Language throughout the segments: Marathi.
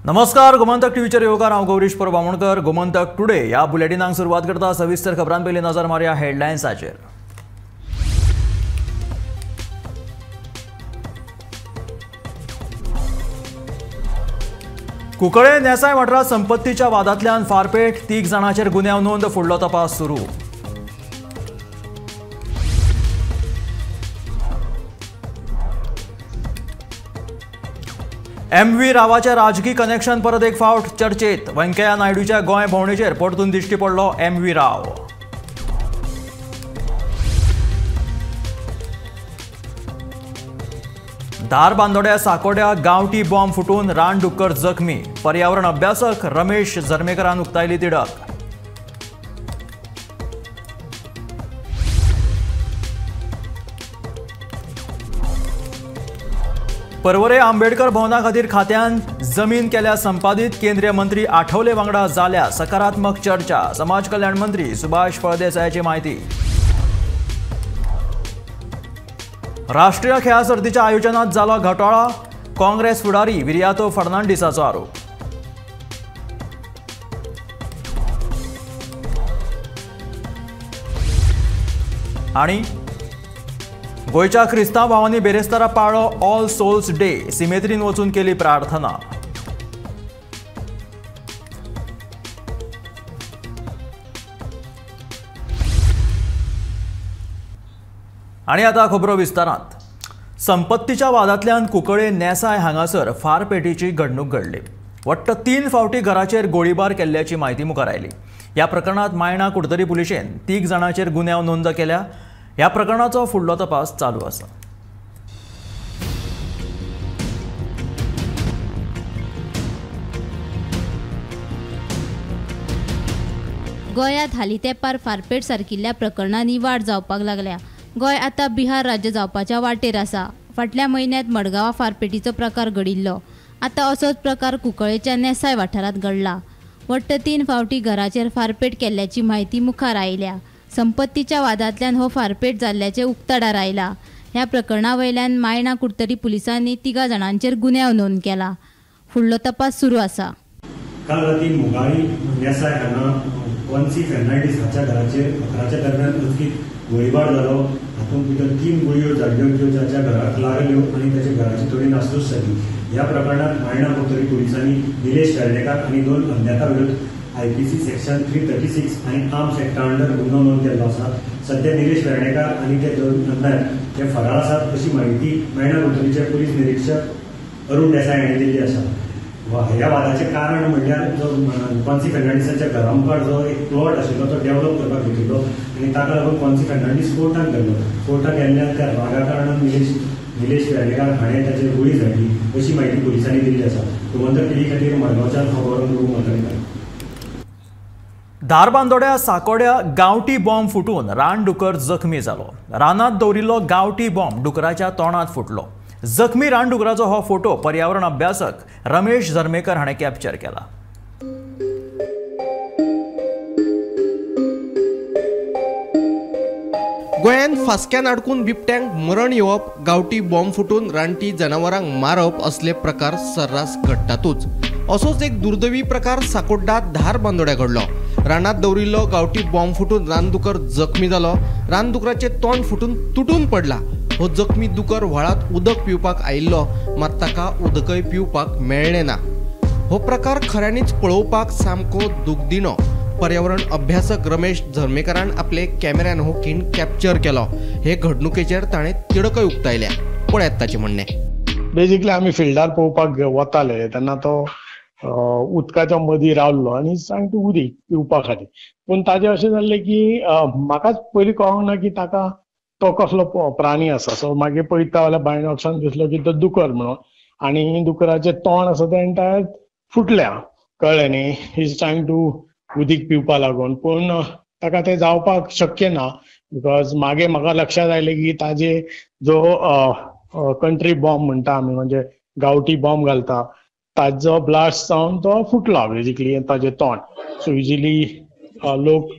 नमस्कार, गोमंतक टीव्हीच्या योगार हांव गौरीश परबामणकर. गोमंतक टुडे या बुलेटिनाक सुरवात करता. सविस्तर खबरां पयलीं नजर मारया हेडलायन्साचेर. कुंकळे नेसाय वाठारांत संपत्तीच्या वादांतल्यान फारपेट, 3 जाणांचेर गुन्यांव नोंद, फुडलो तपास सुरू. एम.व्ही. रावाचे राजकीय कनेक्शन परत एक फावट चर्चेत. व्यंकय्या नायडूच्या गोंय भोंवडेचेर परतून दिश्टी पडलो एम.व्ही. राव. धारबांदोड्या साकोड्या गांवठी बॉम्ब फुटून रानडुक्कर जखमी. पर्यावरण अभ्यासक रमेश झर्मेकरान उक्तायली तिडक. परवरे आंबेडकर भवना खातीर खात्यान जमीन केल्या संपादीत. केंद्रीय मंत्री आठवले वांगडा जाल्या सकारात्मक चर्चा. समाज कल्याण मंत्री सुभाष फळदेसायाची माहिती. राष्ट्रीय खेळा सर्तीच्या आयोजनात जालो घोटाळा. काँग्रेस फुडारी विरियातो फर्नांडिसाचो आरोप. आणि गोयच्या क्रिस्तांव भावांनी बेरेस्तारा पाळ्ळो ऑल सोल्स डे. सिमेत्रीन वचून केली प्रार्थना. आणि आता खबरो विस्तारांत. संपत्तीच्या वादांतल्यान कुंकळे नेसाय हांगासर फारपेटीची घडणूक घडली. वट्ट 3 फावटी घराचेर गोळीबार केल्ल्याची माहिती मुखार आयली. ह्या प्रकरणात मायणा कुडतरी पुलिशेन 3 जाणांचेर गुन्यांव नोंद केल्या. ह्या प्रकरणाचो फुडलो तपास चालू आसा. गोंयांत हालीं तेंपार फारपेट सारकिल्ल्या प्रकरणांनी वाड जावपाक लागल्या. गोंय आतां बिहार राज्य जावपाच्या वाटेर आसा. फाटल्या म्हयन्यांत मडगांवां फारपेटीचो प्रकार घडिल्लो. आतां असोच प्रकार कुंकळेच्या नेसाय वाठारांत घडला. वट्ट 3 फावटी घराचेर फारपेट केल्ल्याची माहिती मुखार आयल्या. संपत्तीच्या वादांतल्यान हो फारपेट जाल्ल्याचे उक्ताडार आयला. ह्या प्रकरणा वयल्यान मायणा कुडतरी पुलिसांनी 3 जाणांचेर गुन्यांव नोंद केला. फुडलो तपास सुरू आसा. काल राती मुगाळी नेसाय हांगा वन्सी फेर्नांडीस हाच्या घराच्या दरम्यान अचकीत गोळीबार जालो. हातूंत भितर 3 गुळयो जाल्ल्यो ज्यो जाच्या घराक लागल्यो आनी ताच्या घराची थोडी नासधूस जाली. ह्या प्रकरणात मायणा कुडतरी पुलिसांनी निलेश वेर्णेकार आनी 2 अज्ञाता विरुद्ध IPC सेक्शन 336 आनी आर्म्स एक्टा अंडर गुन्हो नोंद केल्लो आसा. सध्या निलेश वेर्णेकार आनी ते 2 अज्ञात हे फरार आसात अशी माहिती मायणा कुडतरीचे पुलीस निरीक्षक अरुण देसाय हांणी दिल्ली आसा. ह्या वादाचें कारण म्हणल्यार जो कॉन्सी फेर्नांडीसाच्या घरा मुखार जो एक प्लॉट आशिल्लो तो डेव्हलप करपाक घेतिल्लो आनी ताका लागून कॉन्सी फेर्नांडीस कोर्टाक गेल्लो. कोर्टाक गेल्ल्या त्या रागा कारणान निलेश वेर्णेकार हाणें ताचेर गुळी झाडली अशी माहिती पुलिसांनी दिल्ली आसा. गोमंतक टीव्ही खातीर मडगांवच्यान खबर. धारबांदोड्या साकोड्या गांवठी बॉम्ब फुटून रानडुकर जखमी जालो. रानांत दवरिल्लो गांवठी बॉम्ब डुकराच्या तोंडात फुटलो. जखमी रानडुकराचो हो फोटो पर्यावरण अभ्यासक रमेश झर्मेकर हाणें कॅप्चर केला. गोंयांत फासक्यान अडकून बिबट्यांक मरण येवप, गांवठी बॉम्ब फुटून रानटी जनावरांक मारप असले प्रकार सर्रास घडटातूच. असोच एक दुर्दैवी प्रकार साकोड्डात धारबांदोड्या घडलो. रानात दवरिल्लो गांवठी बॉम्ब फुटून रानदुकर जखमी जालो. रानदुकराचे तोंड फुटून तुटून पडला. हो जखमी दुकर व्हाळात उदक पिवपाक आयिल्लो, मात ताका उदकय पिवपाक मेळ्ळें ना. हो प्रकार खऱ्यांनीच पळोवपाक सामको दुखदिणो. पर्यावरण अभ्यासक रमेश झर्मेकरान आपले कॅमेऱ्यान हो खीण कॅप्चर केलो. हे घडणुकेचेर ताणें तिडकय उक्तायल्या. पळयात ताचें म्हणणें. बेजिकली आमी फिल्डार पळोवपाक वताले तेन्ना तो उदकाच्या मदीं रावल्लो आनी सामकें उदीक पिवपा खातीर. पूण ताजें अशें जाल्लें की म्हाकाच पयलीं कळोंक ना की ताका तो कसलो प्राणी आसा. सो मागीर पळयता जाल्यार भायर वचून दिसलो की तो दुकर म्हणून. आनी दुकराचें तोंड आसा तें एंटायर फुटल्या. कळ्ळें न्ही, ही इज ट्रायंग टू उदीक पिवपा लागून. पूण ताका तें जावपाक शक्य ना. बिकॉज मागीर म्हाका लक्षांत आयलें की ताजे जो कंट्री बॉम्ब म्हणटा आमी, म्हणजे गांवठी बॉम्ब घालता, ताजो ब्लास्ट जावन तो फुटला बेजिकली ताजें तोंड. सो युजली लोक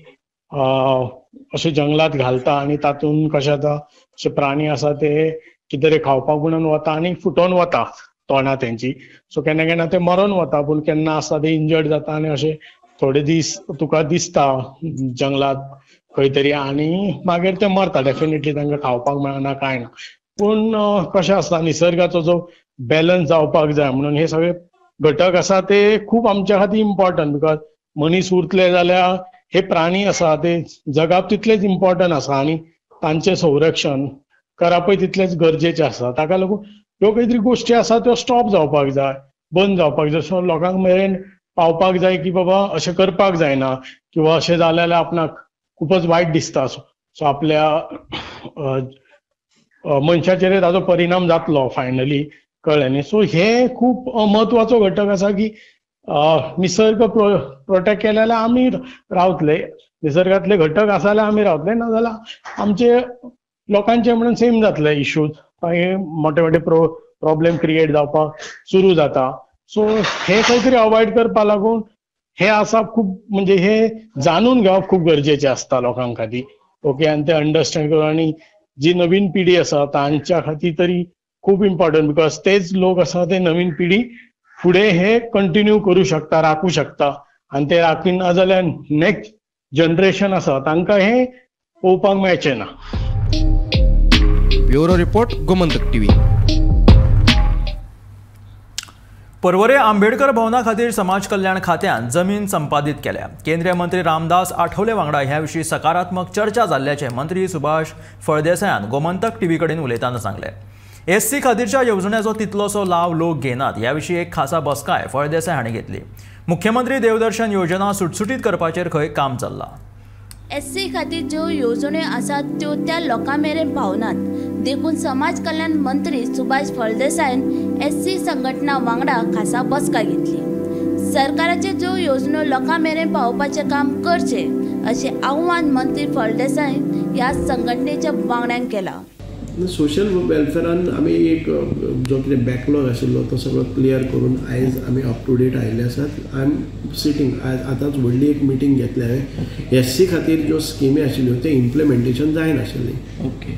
अशे जंगलात घालता आनी तातूंत कशें जाता अशे प्राणी आसा ते कितें तरी खावपाक म्हणून वता आनी फुटोवन वता. तोंडां तेंची. सो केन्ना केन्ना ते मरून वता, पूण केन्ना आसता ते इंजर्ड जाता आनी अशे थोडे दीस तुका दिसता जंगलात खंय तरी, आनी मागीर ते मरता. डेफिनेटली तांकां खावपाक मेळना कांय ना. पूण कशें आसता, निसर्गाचो जो बॅलन्स जावपाक जाय म्हणून हे सगळे घटक आसा ते खूब आमच्या खातीर इम्पॉर्टंट. बिकॉज मनीस उरतले जाल्यार हे प्राणी आसा ते जगाप तितलेच इम्पॉर्टंट आसा आनी तांचे संरक्षण करपूय तितलेच गरजेचे आसा. ताका लागून ह्यो खंय तरी गोश्टी आसा त्यो स्टॉप जावपाक जाय, बंद जावपाक जाय. सो लोकांक मेरेन पावपाक जाय की बाबा अशें करपाक जायना, किंवा अशें जालें जाल्यार आपणाक खूपच वायट दिसता. सो आपल्या मनशाचेर ताजो परिणाम जातलो फायनली, कळ्ळें न्ही. सो हे खूब म्हत्वाचो घटक आसा की निसर्ग प्रोटेक्ट केले जाल्यार आमी रावतले, निसर्गातले घटक आसा जाल्यार आमी रावतले, ना जाल्यार आमचे लोकांचे म्हणून सेम जातले इश्यूज, मोठे मोठे प्रॉब्लेम क्रिएट जावपाक सुरू जाता. सो हे खंय तरी अवॉइड करपा लागून हे आसा खूब, म्हणजे हे जाणून घेवप खूब गरजेचें आसता लोकां खातीर. ओके, आनी ते अंडरस्टँड करून, आनी जी नवीन पिढी आसा तांच्या खातीर तरी खूब इम्पॉर्टंट, बिकॉज तेच लोक आसा ते नवीन पिढी फुडें हे कंटिन्यू करूं शकता, राखू शकता. आनी ते राखीन ना जाल्यार नेक्स्ट जनरेशन आसा तांकां हे पळोवपाक मेळचें ना. Bureau report, Gomantak TV. पर्वरे आंबेडकर भवना खातीर समाज कल्याण खात्यान जमीन संपादीत केल्या. केंद्रीय मंत्री रामदास आठवले वांगडा ह्या विशीं सकारात्मक चर्चा जाल्ल्याचे मंत्री सुभाष फळदेसायान गोमंतक टीव्ही कडेन उलयतना सांगले. SC खातीरच्या येवजण्याचो तितलोसो लाव लोक घेनात ह्या विशीं एक खासा बसकाय फळदेसाय हांणी घेतली. मुख्यमंत्री देवदर्शन योजना सुटसुटीत करपाचेर खंय काम चल्लां. SC खातीर ज्यो येवजण्यो आसात त्यो त्या लोकां मेरेन पावनात. देखून समाज कल्याण मंत्री सुभाष फळदेसायन SC संघटना वांगडा खासा बसका घेतली. सरकाराचे ज्यो योजनो लोकां मेरेन पावोवपाचें काम करचे अशें आव्हान मंत्री फळदेसाय ह्या संघटनेच्या वांगड्यांक केलां. सोशल वेलफेरान आमी एक जो कितें बॅकलॉग आशिल्लो तो सगळो क्लियर करून आयज आमी अप टू डेट आयिल्ले आसात. आय एम सिटींग आतांच व्हडली एक मिटींग घेतली हांवें. SC खातीर ज्यो स्किमी आशिल्ल्यो ते इम्प्लिमेंटेशन जायनाशिल्ली. ओके,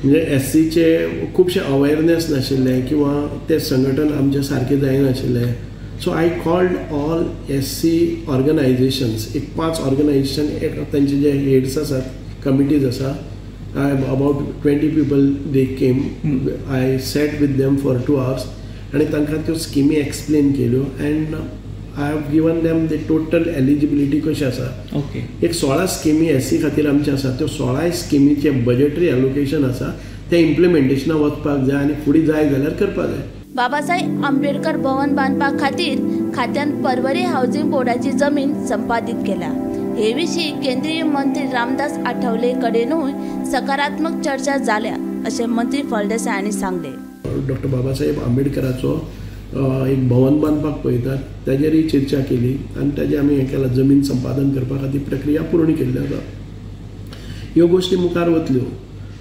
म्हणजे SCचे खुबशे अवेरनेस नाशिल्ले किंवा ते संघटन आमचे सारके जायनाशिल्ले. So I called all SC organisations, एक 5 ऑर्गनायजेशन, तांचे जे हेड्स आसात, कमिटीज आसा, about 20 people they came. I sat with them for 2 hours आणि तांकां त्यो स्किमी एक्सप्लेन केल्यो and I have given them the total eligibility कशी आसा. ओके, एक 16 स्किमी SC खातीर आमचे आसा. त्यो 16 स्किमीचे बजेटरी एलोकेशन आसा ते इम्प्लिमेंटेशना वचपाक जाय आनी फुडें जाय जाल्यार करपाक जाय. बाबासाहेब आंबेडकर भवन बांदपा खातीर खात्यान पर्वरी हावसिंग बोर्डाची जमीन संपादीत केल्या. हे विशीं केंद्रीय मंत्री रामदास आठवले कडेनूय सकारात्मक चर्चा जाल्या अशें मंत्री फळदेसाय हांणी सांगले. डॉक्टर बाबासाहेब आंबेडकराचो एक भवन बांदपाक पळयतात ताजेरय चर्चा केली आनी ताजें आमी हें केलां, जमीन संपादन करपा खातीर प्रक्रिया पूर्ण केल्ली आसा. ह्यो गोश्टी मुखार वतल्यो.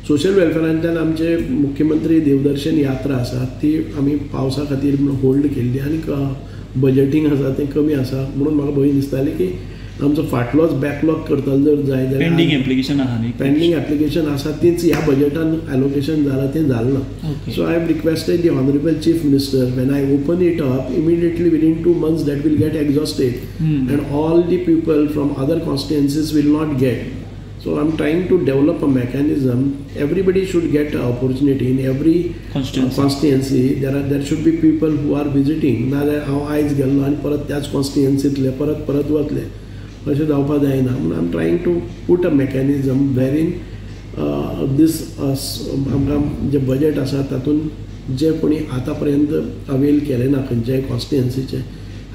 सोशल वेलफेरांतल्यान आमचे मुख्यमंत्री देवदर्शन यात्रा आसा ती आमी पावसा खातीर होल्ड केल्ली आनी बजेटींग आसा तें कमी आसा म्हणून म्हाका भंय दिसताली की आमचो फाटलोच बॅकलॉग करतलो जर जाय जाल्यार. पेंडींग एप्लिकेशन आसा न्ही, पेंडींग एप्लिकेशन आसा तीच ह्या बजेटान एलोकेशन जालां तें जालें ना. So I have requested the honourable chief minister when I open it up immediately within 2 months that will get exhausted and all the people from other constituencies will not get. So I'm trying to develop a mechanism. Everybody should get an opportunity in every constituency. There should be people who are visiting. ना जाल्यार हांव आयज गेल्लो आनी परत त्याच कॉन्स्टिट्युएन्सींतले परत वतले अशें जावपाक जायना. म्हणून I am trying to put a mechanism वेरीन दीस आमकां जे बजेट आसा तातूंत जे कोणी आतां पर्यंत अवेल केले ना खंयच्याय कॉन्स्टिट्युएन्सीचे,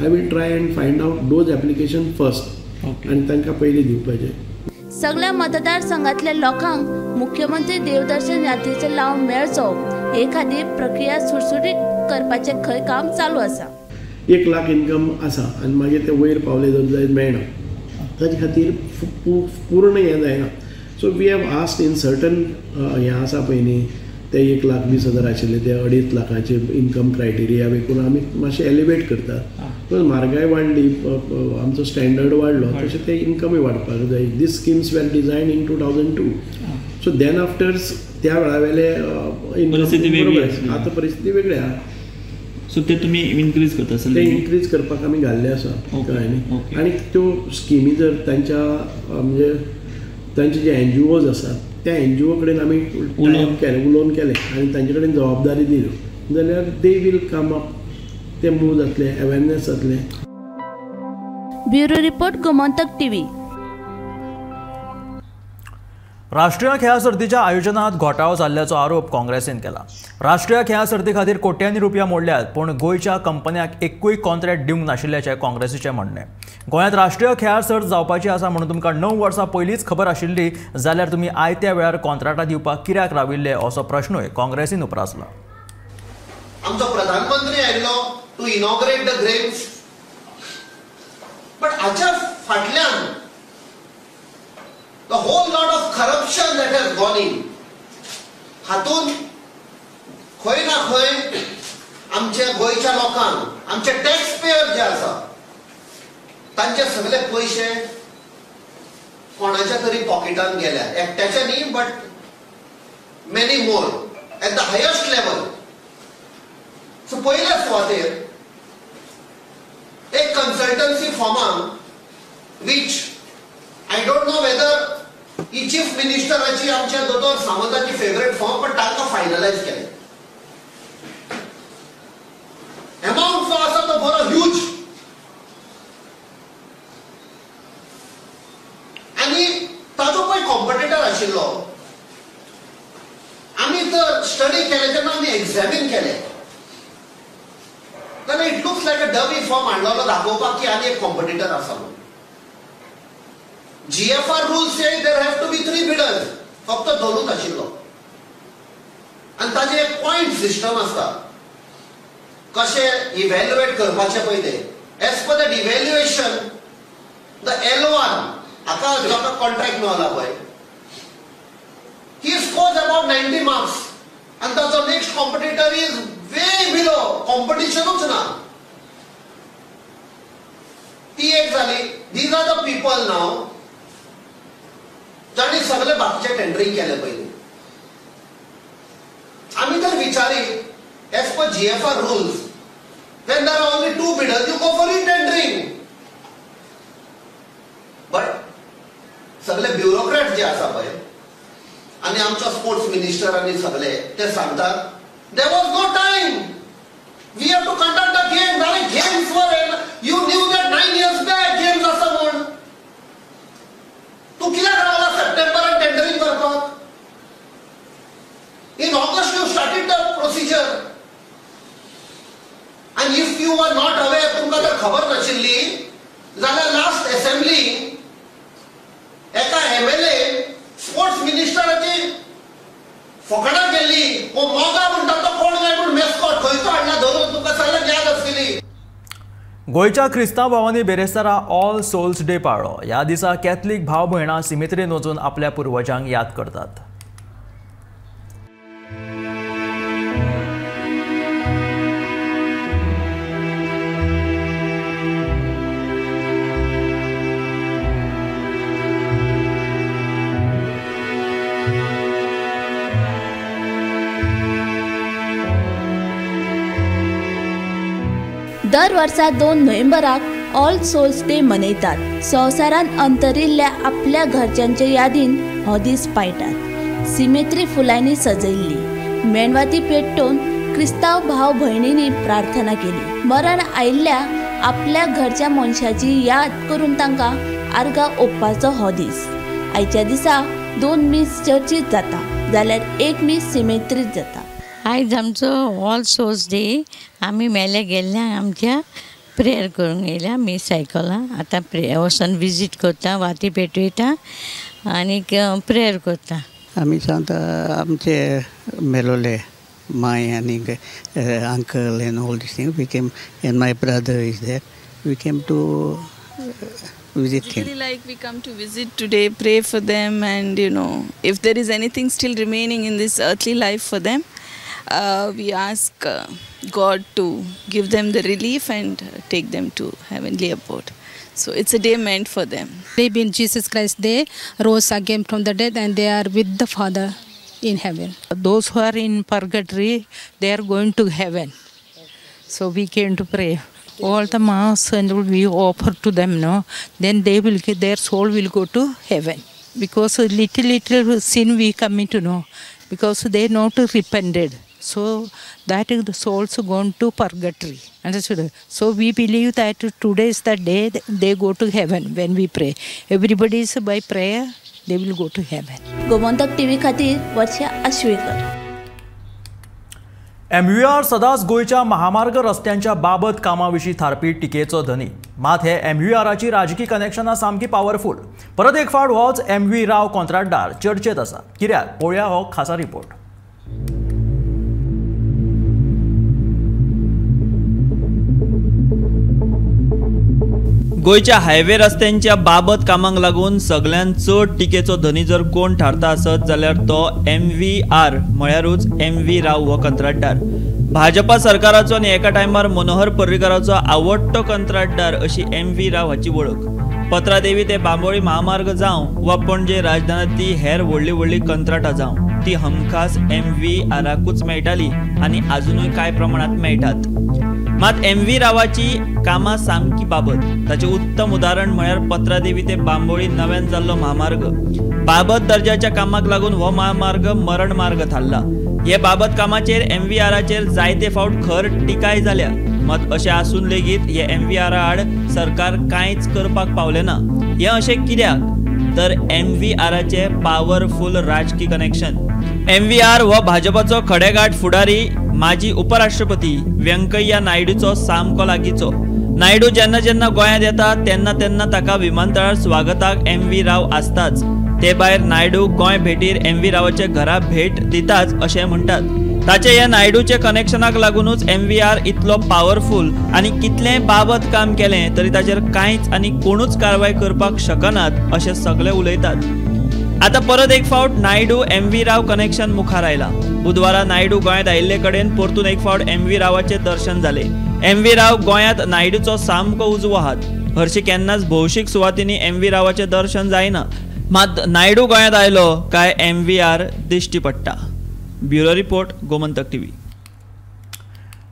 I will try and find out those application first आनी तांकां पयलीं दिवपाचें. सगळ्या मतदारसंघातल्या लोकांक मुख्यमंत्री देवदर्शन यात्रेचो लाव मेळचो हे खातीर प्रक्रिया सुटसुटीत करपाचें खंय काम चालू आसा. 1 लाख इन्कम आसा आनी मागीर ते वयर पावले जर जायत मेळना ताचे खातीर पूर्ण हें जायना. So we have asked in certain हें आसा पळय न्ही ते 1,20,000 आशिल्ले ते 2.5 लाखाचे इन्कम क्रायटेरिया वेकून आमी मातशें एलिवेट करतात. पण म्हारगाय वाडली, आमचो स्टँडर्ड वाडलो तशें ते इन्कमूय वाडपाक जाय. These schemes were design in 2002. So then after त्या वेळा वेले परिस्थिती वेगळी आसली. आता परिस्थिती वेगळी आहा. सो ते तुमी इन्क्रीज करता सर? ते इन्क्रीज करपाक आमी घाल्ले आसा कळ्ळें न्ही. आनी त्यो स्किमी जर तांच्या म्हणजे तांचे जे NGOs आसात त्या NGO कडेन आमी उलोवन केलें आनी तांचे कडेन जबाबदारी दिली जाल्यार दे वील कम अप, ते मूव जातले, अवेरनेस जातले. Bureau report Gomantak TV. राष्ट्रीय खेळा सर्तीच्या आयोजनात घोटाळो जाल्ल्याचो आरोप काँग्रेसीन केला. राष्ट्रीय खेळा सर्ती खातीर कोट्यांनी रुपया मोडल्यात, पूण गोंयच्या कंपन्यांक एकूय कॉन्ट्रॅक्ट दिवंक नाशिल्ल्याचें काँग्रेसीचें म्हणणें. गोंयांत राष्ट्रीय खेळा सर्त जावपाची आसा म्हणून तुमकां 9 वर्सां पयलींच खबर आशिल्ली जाल्यार तुमी आयत्या वेळार कॉन्ट्रॅक्टां दिवपाक कित्याक राविल्ले असो प्रश्नूय काँग्रेसीन उपरासला. आमचो प्रधानमंत्री आयलो to inaugurate the games, but हाच्या फाटल्यान the whole lot of corruption that has gone in. हातून खंय ना खंय आमच्या गोंयच्या लोकांक, आमचे टॅक्स पेयर जे आसा तांचे सगळे पयशे कोणाच्या तरी पॉकेटान गेल्या. एकट्याचे न्ही, but many more at the highest level. So पयल्या सुवातेर एक कन्सल्टन्सी फर्मान which I don't know whether he chief मिनिस्टराची आमच्या दोतोर सामंताची फेवरेट फॉर्म, पण तांकां फायनलायज केले. अमाउंट जो आसा तो बरो ह्यूज. आनी ताजो पळय कॉम्पिटिटर आशिल्लो. आमी तर स्टडी केले तेन्ना आमी एक्झामीन केले तेन्ना it looks like a dummy form हाडलेलो दाखोवपाक की आनी एक कॉम्पिटिटर आसा म्हणून. GFR rules say there have to be 3 bidders. फक्त 2च आशिल्लो. आनी ताजे एक पॉइंट सिस्टम आसता कशें इव्हॅल्युएट करपाचे पयले. As per the evaluation the L1 हाका जाका कॉन्ट्रॅक्ट मेळला पळय, ही स्कोर्स अबाउट 90 मार्क्स आनी ताचो next competitor is way below. कॉम्पिटिशनूच ना. ती एक जाली. दीज आर द पीपल नाव जाणी सगळे बाकीचे टेंडरिंग केले पहिले. आम्ही तर विचारी as per GFR rules when there are only 2 bidders you go for re-tendering. But सगळे ब्युरोक्रेट जे आसा पळय आणि आमचो स्पोर्ट्स मिनिस्टर आणि सगळे ते सांगतात there was no time, we have to conduct the games. आणि गेम्स वर you knew that 9 years back games आसा म्हणून तू कित्याक रावला सप्टेंबरान टेंडरिंग करपाक? In August you started the procedure and if you were not aware, तुमकां जर खबर नाशिल्ली जाल्यार लास्ट असेंब्ली एका MLA स्पोर्ट्स मिनिस्टराची फकाणां गेल्ली. ओ मोगा म्हणटा तो कोण काय म्हूण मेस्कॉट खंयचो हाडला धरून तुका सगळ्यांक याद आसतली. गोंयच्या क्रिस्तांव भावांनी बेरेस्तारा ऑल सोल्स डे पाळ्ळो. ह्या दिसा कॅथलीक भाव भयणां सिमित्रीन वचून आपल्या पुर्वजांक याद करतात. दर वर्सा 2 नोव्हेंबराक ऑल सोल्स डे मनयतात. संवसारान अंतरिल्ल्या आपल्या घरच्यांच्या यादीन हो दीस पायतात. सिमेत्री फुलांनी सजयल्ली मेणवाती पेटोवन क्रिस्तांव भाव भयणींनी प्रार्थना केली. मरण आयिल्ल्या आपल्या घरच्या मनशाची याद करून तांकां आर्गां ओंपपाचो हो दीस. आयच्या दिसा 2 मीस चर्चीत जाता जाल्यार 1 मीस सिमेत्रीत जाता. आयज आमचो ऑल सोल्स डे. आमी मेले गेल्ल्या आमच्या प्रेयर करूंक येयल्या. मी सायकलां आतां वचून विजीट करता, वाती पेटयता आनीक प्रेयर करता. आमी सांगता आमचे मेलोले माय आनी uncle and all this thing. We came and my brother is there. We came to visit him. Really like we come to visit today, pray for them, and if there is anything still remaining in this earthly life for them, we ask God to give them the relief and take them to heavenly abode. So it's a day meant for them. They been Jesus Christ. They rose again from the dead and they are with the Father. in heaven. Those who are in purgatory, they are going to heaven. So we came to pray. All the mass and we offer to them, no? Then they will get, their soul will go to heaven. Because little sin we commit, no? Because they not repented. So that is the souls gone to purgatory. Understood? So we believe that today is the day they go to heaven when we pray. Everybody is by prayer, they will go to heaven. Gomantak TV खातीर वर्षा आश्वेकर. MVR सदांच गोंयच्या महामार्ग रस्त्यांच्या बाबत कामाविशीं थारपी टिकेचो धनी. मात हे MVRची राजकी कनेक्शनां सामकी पावरफूल. परत एक फावट होच MV राव कंत्राटदार चर्चेत आसा. कित्याक पळोवया हो खासा रिपोर्ट. गोयच्या हायवे रस्त्यांच्या बाबत कामांक लागून सगळ्यात चड टिकेचो धनी जर कोण थारता आसत जाल्यार तो MVR म्हळ्यारूच MV राव हो कंत्राटदार. भाजपा सरकाराचो आनी एका टायमार मनोहर पर्रीकाराचो आवडटो कंत्राटदार अशी MV राव हाची वळख. पत्रादेवी ते बांबोळी महामार्ग जावं वा पणजे राजधानीतली हेर व्हडली व्हडली कंत्राटां जावं ती हमखास MVRाकूच मेळटाली आनी आजुनूय कांय प्रमाणात मेळटात. मात MV रावाची कामां सामकी बाबत. ताचे उत्तम उदाहरण म्हळ्यार पत्रादेवी ते बांबोळी नव्यान जाल्लो महामार्ग. बाबत दर्जाच्या कामाक लागून हो महामार्ग मरण मार्ग थारला. हे बाबत कामाचेर MVRाचेर जायते फावट खर टिकाय जाल्या. मात अशें आसून लेगीत हे MVR आड सरकार कांयच करपाक पावलें ना. हें अशें कित्याक? तर MVRाचे पावरफूल राजकी कनेक्शन. MVR हो भाजपाचो खडेगाठ फुडारी माजी उपराष्ट्रपती व्यंकय्या नायडूचो सामको लागींचो. नायडू जेन्ना जेन्ना गोंयांत येता तेन्ना तेन्ना ताका विमानतळार स्वागताक MV राव आसताच. ते भायर नायडू गोंय भेटीर MV रावाच्या घरा भेट दिताच अशें म्हणटात. ताचे ह्या नायडूचे कनेक्शनाक लागूनच MVR इतलो पावरफूल आनी कितलें बाबत काम केलें तरी ताचेर कांयच आनी कोणूच कारवाय करपाक शकनात अशें सगळे उलयतात. आता परत एक फावट नायडू MV राव कनेक्शन मुखार आयला. बुधवारा नायडू गोंयांत आयिल्ले कडेन परतून एक फावट MV रावाचे दर्शन जाले. MV राव गोंयांत नायडूचो सामको उजवो हात. हरशी केन्नाच भौशीक सुवातींनी MV रावाचे दर्शन जायना. मात नायडू गोंयांत आयलो काय MVR दिश्टी पडटा. Bureau report Gomantak TV.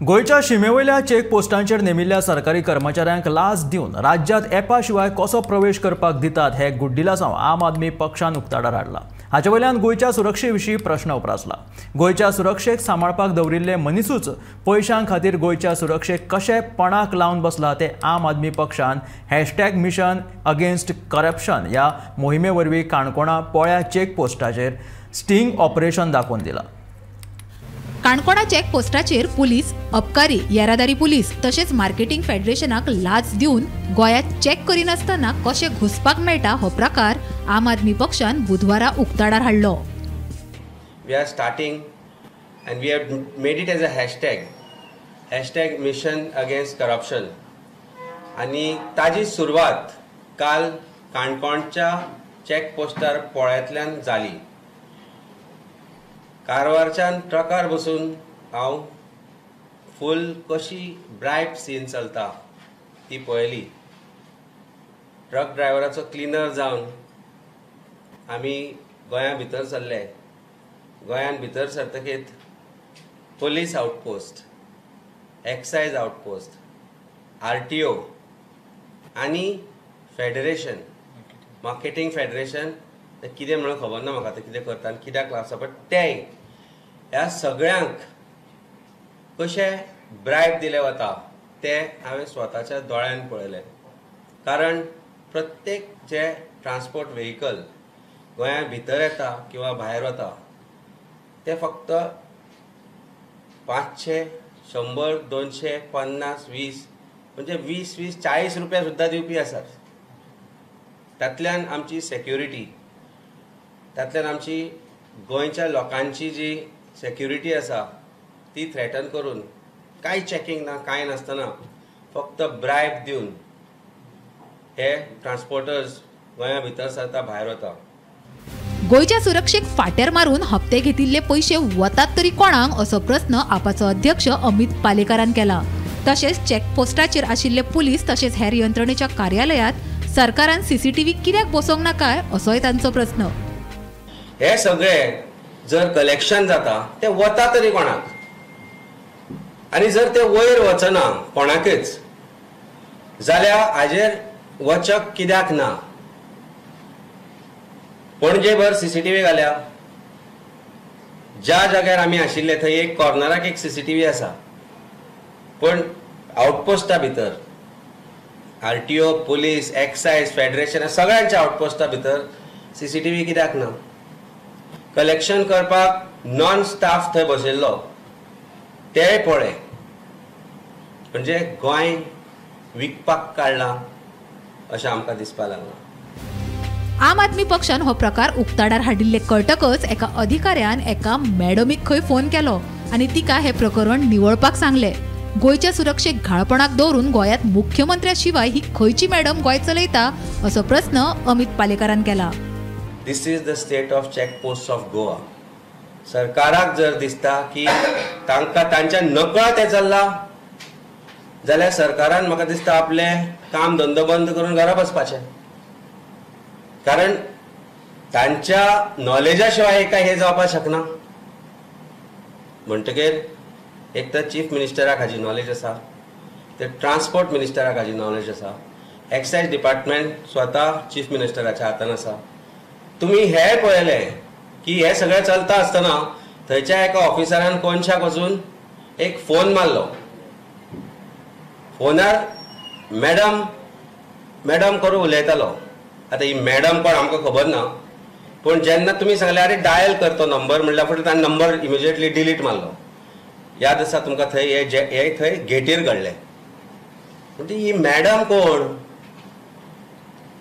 गोंयच्या शिमेवयल्या चेक पोस्टांचेर नेमिल्ल्या सरकारी कर्मचाऱ्यांक लाच दिवन राज्यांत एपा शिवाय कसो प्रवेश करपाक दितात हे गुड्डिलासांव आम आदमी पक्षान उक्ताडार हाडला. हाचे वयल्यान गोंयच्या सुरक्षे विशीं प्रश्न उपरासला. गोंयच्या सुरक्षेक सांबाळपाक दवरिल्ले मनीसूच पयशां खातीर गोंयच्या सुरक्षेक कशें पणाक लावन बसला ते आम आदमी पक्षान #मिशन अगेन्स्ट करप्शन ह्या मोहिमे वरवीं काणकोणा पोळ्या चेक पोस्टाचेर स्टिंग ऑपरेशन दाखोवन दिलां. काणकोणा चेक पोस्टाचेर पुलीस, अबकारी, येरादारी पुलीस तशेंच मार्केटिंग फेडरेशनाक लाच दिवन गोंयांत चेक करिनासतना कशें घुसपाक मेळटा हो प्रकार आम आदमी पक्षान बुधवारा उक्ताडार हाडलो. We are starting and we have made it as a hashtag mission against corruption. आणि ताजी सुरवात काल काणकोणच्या चेक पोस्टार पोळ्यांतल्यान जाली. कारवारच्यान ट्रकार बसून हांव फूल कशी ब्रायब सीन चलता ती पळयली. ट्रक ड्रायव्हराचो क्लिनर जावन आमी गोंया भितर सरले. गोंयान भितर सरतकीत police outpost, excise outpost, RTO आनी फेडरेशन, मार्केटिंग फेडरेशन कितें म्हणून खबर ना म्हाका ते कितें करता आनी कित्याक लागता. बट तेय ह्या सगळ्यांक कशें ब्रायब दिले वता ते हांवें स्वताच्या दोळ्यान पळयलें. कारण प्रत्येक जे ट्रान्सपोर्ट व्हेहिकल गोंया भितर येता किंवा भायर वता ते फक्त 500, 100, 200, 50, 20 म्हणजे 20, 40 रुपया सुद्दां दिवपी आसात. तातल्यान आमची सेक्युरिटी, तातल्यान आमची गोंयच्या लोकांची जी सेक्युरिटी आसा ती थ्रेटन करून कांय चॅकिंग ना, कांय नासतना फक्त ब्रायब दिवन हे ट्रान्सपोर्टर्स गोंया भितर सरता, भायर वता. गोंयच्या सुरक्षेक फाटेर मारून हप्ते घेतिल्ले पयशे वतात तरी कोणाक असो प्रस्न आपाचो अध्यक्ष अमित पालेकारान केला. तशेंच चेक पोस्टाचेर आशिल्ले पुलीस तशेंच हेर यंत्रणेच्या कार्यालयात सरकारान CCTV कित्याक बसोवंक नाकाय असोय तांचो प्रस्न. हे सगळे जर कलेक्शन जाता ते वता तरी कोणाक, आनी जर ते वयर वचना कोणाकच जाल्यार हाजेर वचक कित्याक ना? पणजे भर CCTV घाल्या, ज्या जाग्यार आमी आशिल्ले थंय एक कॉर्नराक एक CCTV आसा, पण आउटपोस्टा भितर RTO, पुलीस, एक्सायज, फेडरेशन सगळ्यांच्या आउटपोस्टा भितर CCTV कित्याक ना? कलेक्शन करपाक नॉन स्टाफ थंय बसयल्लो तेय पळय, म्हणजे गोंय विकपाक काडलां अशें आमकां दिसपाक लागलां. आम आदमी पक्षान हो प्रकार उक्ताडार हाडिल्ले कळटकच एका अधिकाऱ्यान एका मॅडमीक खंय फोन केलो आनी तिका हे प्रकरण निवळपाक सांगले. गोंयच्या सुरक्षेक घाळपणाक दवरून गोंयांत मुख्यमंत्र्या शिवाय ही खंयची मॅडम गोंय चलयता असो प्रस्न अमित पालेकरान केला. This is the state of check post of Goa. सरकाराक जर दिसता की तांकां तांच्या नकळत हें चल्लां जाल्यार सरकारान म्हाका दिसता आपले काम धंदो बंद करून घरा बसपाचें, कारण तांच्या नॉलेजा शिवाय हे जावपाक शकना. म्हणटकीर एक तर चीफ मिनिस्टराक हाची नॉलेज आसा, ते ट्रान्सपोर्ट मिनिस्टराक हाची नॉलेज आसा, एक्सायज डिपार्टमेंट स्वता चीफ मिनिस्टराच्या हातान आसा. तुमी हे पळयले की हे सगळें चलता आसतना थंयच्या एका ऑफिसरान कोणशाक वचून एक फोन मारलो. फोनार मॅडम मॅडम करून उलयतालो. आतां ही मॅडम कोण आमकां खबर ना, पूण जेन्ना तुमी सांगले अरे डायल कर तो नंबर म्हणल्या फुडें ताणें नंबर इमिजिएटली डिलीट मारलो. याद आसा तुमकां थंय हे थंय गेटीर घडलें. म्हणजे ही मॅडम कोण?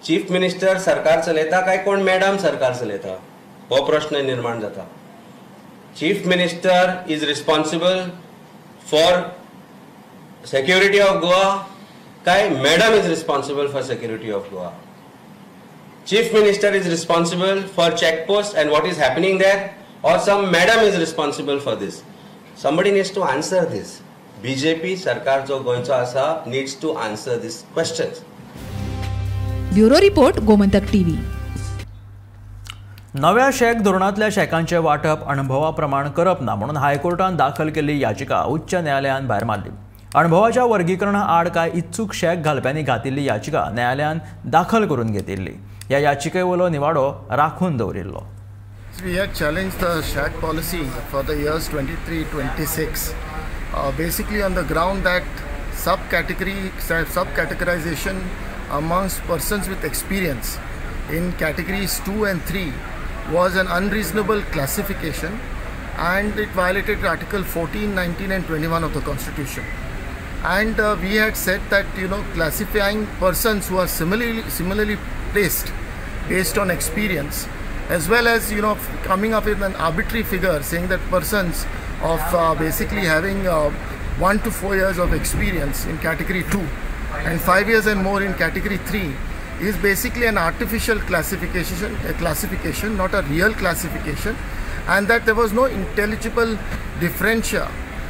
चीफ मिनिस्टर सरकार चलयता काय कोण मॅडम सरकार चलयता हो प्रश्न निर्माण जाता. Chief minister is responsible for security of Goa kai madam is responsible for security of Goa. Chief minister is responsible for check post and what is happening there, or some madam is responsible for this. Somebody needs to answer this. BJP sarkar jo goincho asa needs to answer these questions. Bureau report Gomantak TV. नव्या शेक धोरणांतल्या शेकांचे वाटप अणभवा प्रमाण करप ना म्हणून हायकोर्टान दाखल केल्ली याचिका उच्च न्यायालयान भायर मारली. अणभवाच्या वर्गीकरणा आड काय इत्सूक शेक घालप्यांनी घातिल्ली याचिका न्यायालयान दाखल करून घेतिल्ली. ह्या याचिके वयलो निवाडो राखून दवरिल्लो. We had challenged the SHAC policy for the years 23-26 basically on the ground that subcategorization amongst persons with experience in categories 2 and 3 was an unreasonable classification and it violated Article 14, 19 and 21 of the Constitution. And we had said that classifying persons who are similarly placed based on experience, as well as coming up with an arbitrary figure saying that persons of basically having 1 to 4 years of experience in category 2 and 5 years and more in category 3 is basically an artificial classification, not a real classification, and that there was no intelligible differentia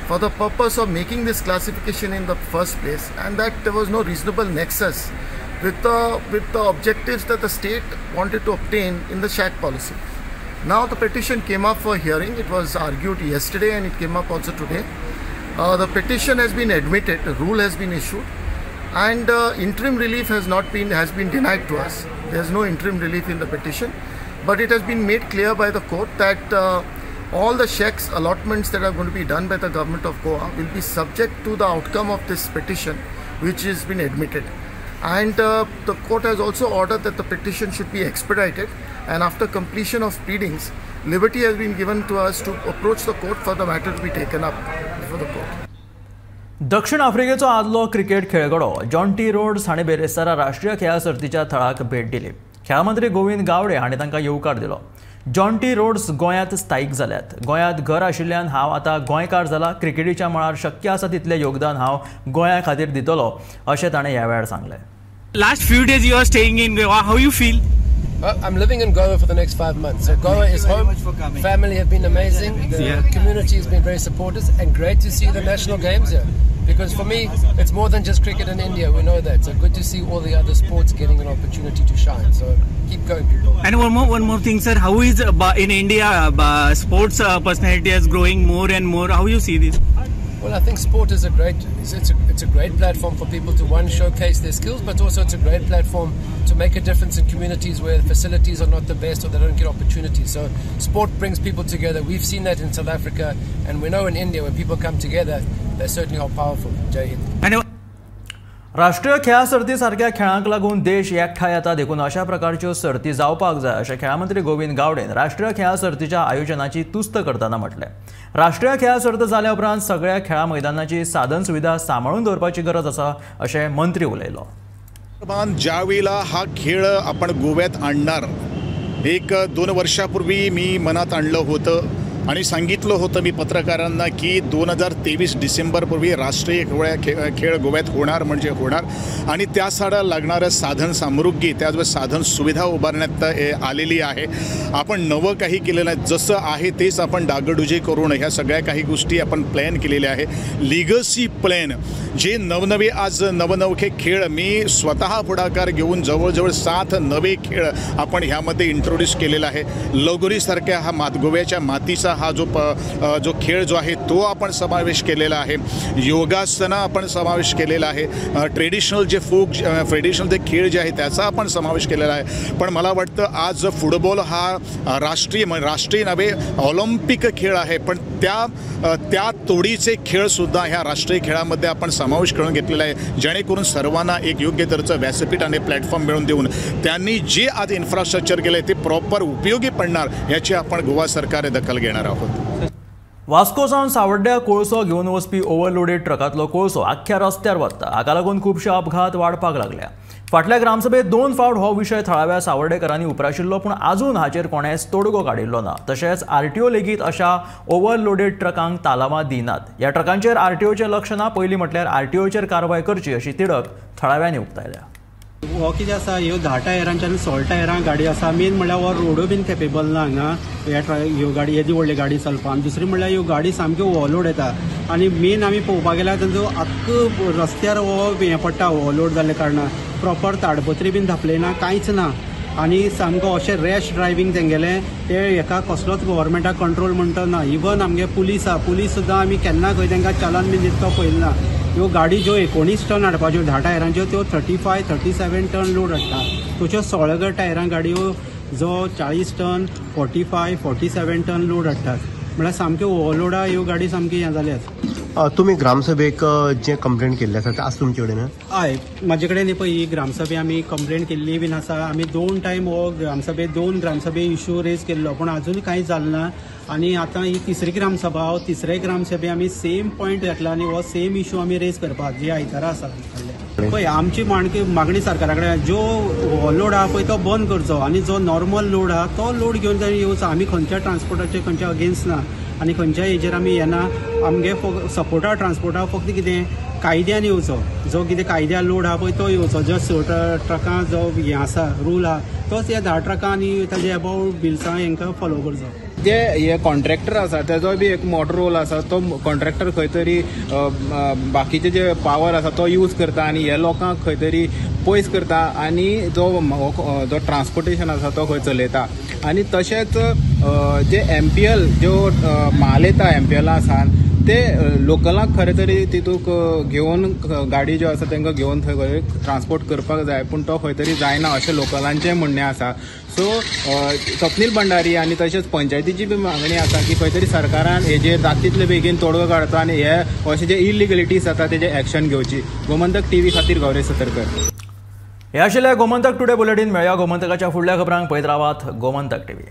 for the purpose of making this classification in the first place, and that there was no reasonable nexus with the objectives that the state wanted to obtain in the SHAC policy. Now the petition came up for hearing. It was argued yesterday and it came up also today. The petition has been admitted, a rule has been issued, and interim relief has been denied to us. There is no interim relief in the petition, but it has been made clear by the court that all the checks allotments that are going to be done by the government of Goa will be subject to the outcome of this petition, which has been admitted. And the court has also ordered that the petition should be expedited, and after completion of pleadings, liberty has been given to us to approach the court for the matter to be taken up before the court. दक्षिण आफ्रिकेचो आदलो क्रिकेट खेळगडो जॉन्टी रोड्स हाणें बेरेस्तारा राष्ट्रीय खेळा सर्तीच्या थळाक भेट दिली. खेळ मंत्री गोविंद गावडे हाणें तांकां येवकार दिलो. जॉन्टी रोड्स गोंयांत स्थायीक जाल्यात. गोंयांत घर आशिल्ल्यान हांव आतां गोंयकार जाला. क्रिकेटीच्या मळार शक्य आसा तितलें योगदान हांव गोंया खातीर दितलो अशें ताणें ह्या वेळार सांगलें. Last few days you are staying in Goa. How you feel? I'm living in Goa for the next 5 months. So Goa is home. Family have been amazing. The community has been very supportive, and great to see the national games here. Because for me, it's more than just cricket in India. We know that. So good to see all the other sports getting an opportunity to shine. So keep going, people. And one more thing, sir. How is in India sports personality is growing more and more? How you see this? Well, I think sport is it's a great platform for people to showcase their skills, but also it's a great platform to make a difference in communities where facilities are not the best or they don't get opportunities. So sport brings people together. We've seen that in South Africa, and we know in India when people come together, they certainly are powerful. Jai Hind. राष्ट्रीय खेळा सर्ती सारख्या खेळांक लागून देश एकठांय येता देखून अशा प्रकारच्यो सर्ती जावपाक जाय अशें खेळा मंत्री गोविंद गावडेन राष्ट्रीय खेळा सर्तीच्या आयोजनाची तुस्त करतना म्हटलें. राष्ट्रीय खेळा सर्त जाल्या उपरांत सगळ्या खेळा मैदानाची साधन सुविधा सांबाळून दवरपाची गरज आसा अशें मंत्री उलयलो. ज्या वेळेला हा खेळ आपण गोव्यात आणणार 1-2 वर्षापूर्वी मी मनात आणलं होतं आणि सांगितलं होतं मी पत्रकारांना की 2023 डिसेंबरपूर्वी राष्ट्रीय खेळ गोव्यात होणार म्हणजे होणार आणि त्यासाठी लागणारं साधन सामुग्री त्याचबरोबर साधन सुविधा उभारण्यात आलेली आहे. आपण नवं काही केलेलं नाही, जसं आहे तेच आपण डागडुजी करून ह्या सगळ्या काही गोष्टी आपण प्लॅन केलेल्या आहे. लिगसी प्लॅन जे नवनवे आज नवनवखे खेळ मी स्वतः पुढाकार घेऊन जवळजवळ 7 नवे खेळ आपण ह्यामध्ये इंट्रोड्यूस केलेला आहे. लगोरीसारख्या हा गोव्याच्या मातीचा हा जो खेळ जो आहे तो आपण समावेश केलेला आहे. योगासना आपण समावेश केलेला आहे. ट्रेडिशनल जे खेळ जे आहे त्याचा आपण समावेश केलेला आहे. पण मला वाटतं आज फुटबॉल हा राष्ट्रीय नव्हे ऑलिम्पिक खेळ आहे, पण त्या तोडीचे खेळसुद्धा ह्या राष्ट्रीय खेळामध्ये आपण समावेश करून घेतलेला आहे, जेणेकरून सर्वांना एक योग्य दर्जाचं व्यासपीठ आणि प्लॅटफॉर्म मिळवून देऊन त्यांनी जे आज इन्फ्रास्ट्रक्चर केलं ते प्रॉपर उपयोगी पडणार याची आपण गोवा सरकार दखल घेणार आहोत. वास्को सावन सावड्ड्या कोळसो घेवन वचपी ओव्हरलोडेड ट्रकातलो कोळसो आख्ख्या रस्त्यार वता. हाका लागून खुबशे अपघात वाडपाक लागल्या. फाटल्या ग्रामसभेत 2 फावट हो विशय थळाव्या सावड्डेकरांनी उपराशिल्लो, पूण आजून हाचेर कोणेच तोडगो काडिल्लो ना. तशेंच आरटीओ लेगीत अशा ओव्हरलोडेड ट्रकांक तालामा दिनात. ह्या ट्रकांचेर आरटीओचें लक्ष ना. पयलीं म्हटल्यार आरटीओचेर कारवाय करची अशी तिडक थळाव्यांनी उक्तायल्या. हो कितें आसा, ह्यो 10 टायरांच्यान 16 टायरां गाडी आसा. मेन म्हणल्यार हो रोडू बीन कॅपेबल ना हांगा ह्यो गाडी येदी व्हडली गाडी चलपाक. आनी दुसरी म्हणल्यार ह्यो गाडी सामक्यो ओव्हरलोड येता. आनी मेन आमी पळोवपाक गेल्यार तांचो आख्खो रस्त्यार हो हें पडटा ओव्हरलोड जाल्ल्या कारणान. प्रॉपर ताडपत्री बीन धापलेना, कांयच ना. आनी सामको अशें रॅश ड्रायव्हींग तेंगेलें ते हेका कसलोच गव्हर्मेंटाक कंट्रोल म्हणटा ना. इवन आमगे पुलीस सुद्दां आमी केन्ना खंय तांकां चलान बीन दिता तो पळयलो ना. ह्यो गाडी ज्यो 19 टन हाडपाच्यो 10 टायरांच्यो त्यो 35-37 टन लोड हाडटा. तुज्यो 16 टायरां गाडयो जो 40 टन 45-47 टन लोड हाडटात. म्हळ्यार सामक्यो ओव्हरलोडा ह्यो गाडी सामकी हें जाल्यात. तुम्ही ग्रामसभेक जे कंप्लेंट केल्ले आसा ते आसा तुमचे कडेन? हय, म्हाजे कडेन पळय ही ग्रामसभे आमी कंप्लेंट केल्ली बीन आसा. आमी 2 टायम हो दोन ग्रामसभे इश्यू रेज केल्लो, पण आजून कांय जालें ना. आनी आतां ही 3री ग्रामसभा, हो 3रे ग्रामसभे आमी सेम पॉयंट घेतला आनी हो सेम इश्यू आमी रेज करपाक जे आयतारा आसा. पळय आमची मागणी सरकारा कडेन जो लोड आहा पळय तो बंद करचो आनी जो नॉर्मल लोड आहा तो लोड घेवन जाय येवचो. आमी खंयच्या ट्रान्सपोर्टाचे खंयच्या अगेन्स्ट ना आनी खंयच्या हेजेर आमी येना. आमगे सपोर्टा ट्रान्सपोर्टा फक्त कितें कायद्यान येवचो. जो कितें कायद्या लोड आहा पळय तो येवचो. जो ट्रकां जो हें आसा रूल आहा तोच ह्या 10 ट्रकां आनी ताजे अबावट बिल्सां हेंकां फॉलो करचो. जे हे कॉन्ट्रॅक्टर आसा तेजो बी एक मोठो रोल आसा. तो कॉन्ट्रॅक्टर खंय तरी बाकीचे जे पावर आसा तो यूज करता आनी हे लोकांक खंय तरी पयस करता आनी जो ट्रान्सपोर्टेशन आसा तो खंय चलयता. आनी तशेंच जे MPL ज्यो म्हाल येता MPL सान ते लोकलांक खरें तरी तितूक घेवन गाडी ज्यो आसा तांकां घेवन थंय खंय ट्रान्सपोर्ट करपाक जाय, पूण तो खंय तरी जायना अशें लोकलांचें म्हणणें आसा. सो स्वप्नील भंडारी आनी तशेंच पंचायतीची बी मागणी आसा की खंय तरी सरकारान हेजेर जाता तितले बेगीन तोडगो काडचो आनी हे अशे जे इलिगलिटीज जाता तेजे एक्शन घेवची. गोमंतक TV खातीर गौरी सतरकर. हे आशिल्ले गोमंतक टुडे बुलेटिन. मेळया गोमंतकाच्या फुडल्या खबरांक पळयत रावात गोमंतक TV.